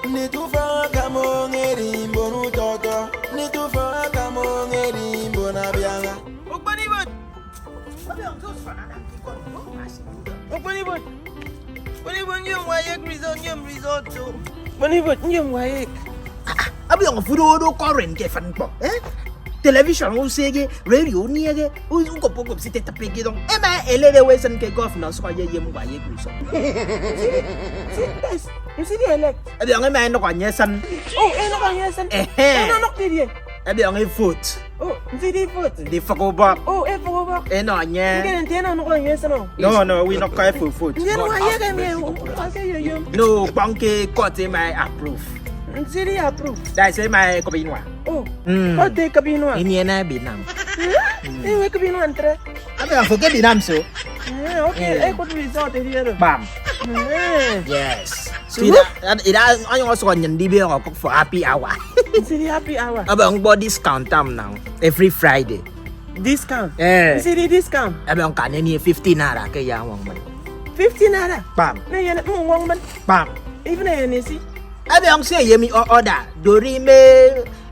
Ni tu fa kamongeri mbonu toto. Ni tu fa kamongeri mbona bianga. Ogboni bot. Ogboni bot. Ogboni bot nyom wayek resort to. Ogboni bot nyom wayek. Abi ang fudo do current ke fan po. Television o sige, radio niya ke. O ko si teta pegi dong. Ema elele wesan ke governor so kaya yem wayek resort. Yes. You see the elect. Abi ang ema no kanya san. Oh, ano kanya san? Ano nok di. Abi ang foot. Oh, hindi foot. Di fako ba. Oh, for ba? No nya. Hindi tiyan ano kanya san no. No, we not care for foot. Hindi ano wayek kami. Okay, yum. No, banke kote my approve. Hindi approve. Dai say my kopinwa. Oh. Oh, de kabinwa. Ini na binam. We kabinwa entre. Abi ang forget binam so. Okay, ko resort here. Bam. Yes. So ida ayo ko so nyan di biyo ko for happy hour. Hindi happy hour. Abi ang body discount tam now every Friday. Discount. Hindi discount. Abi ang kanin ni 50 naira kay yawang man. 50 naira. Bam. Na yan mo wang man. Bam. Even na yan si. Abi ang say yemi order dorime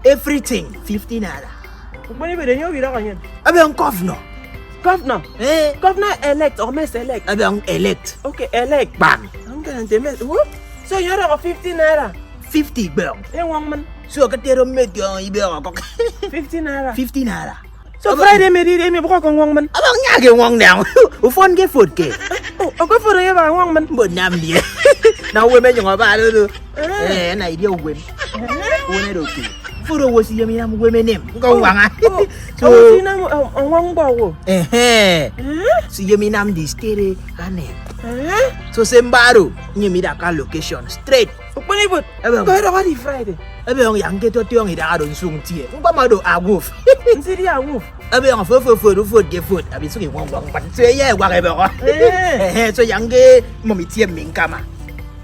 everything 50 naira. Bani ba danyo bira kanyan. Abi ang governor. Governor. Governor elect or mes elect. Abi ang elect. Okay, elect. Bam. Ang ganun mes. So yara ko 50 naira. 50 bang. Wang man. So katero met yung ibe ko. 50 naira. 50 naira. So Friday me buka kong wang man. Abang nyage wang nang. Ufon ke food ke. Oh, ako for ya ba wang man. Bo nam dia. Na we me yung ba do. Na idea we. Wone do ki. Furo wo si yemi nam we me nem. Ko wanga. So sina wang ba wo. Si yemi nam di stere ane. So sembaro nyemi da ka location straight. Bani bot. Ko ro ka di Friday. Abi ang yang ke to tiong ida adon sung tie. Ngba ma do aguf. Nsi dia wo. Abi ang fo ge food. Abi so ke wang ban. So ye wa ke ba. So yang ke mami tie min kama.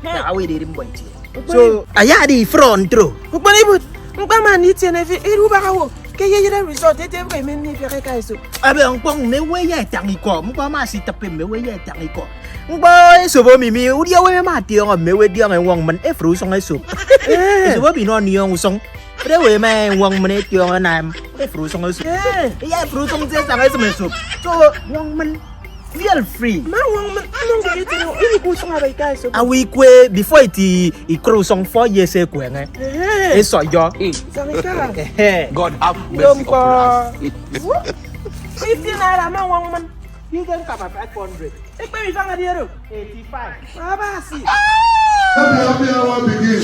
Na awe de rim bonti. So aya di front ro. Bani bot. Ngba man ni tie na fi eru ba ka wo. Ke ye yira resort te ba men ni fi ka so. Abi ang pong me we ye tangi ko. Ngba ma si tape me we ye tangi ko. Ngba so bo mi udia we ma ti ang me we di ang wang man e fru song e so. So bo bi no ni ang song. Pre we ma wang man e ti ang na e fru song e so. Ye fru song je sang e so me so. So wang man feel free. Ma wang man anong gite no ini ko song ba ka so. Awi kwe before iti ikro song 4 years e kwe nga. E so yo. Sarika. God have mercy upon us. 50 naira ma wang man. You can cover 500. Ik ben wie van het hier ook. 85. Maar waar is hij? Happy hour begin.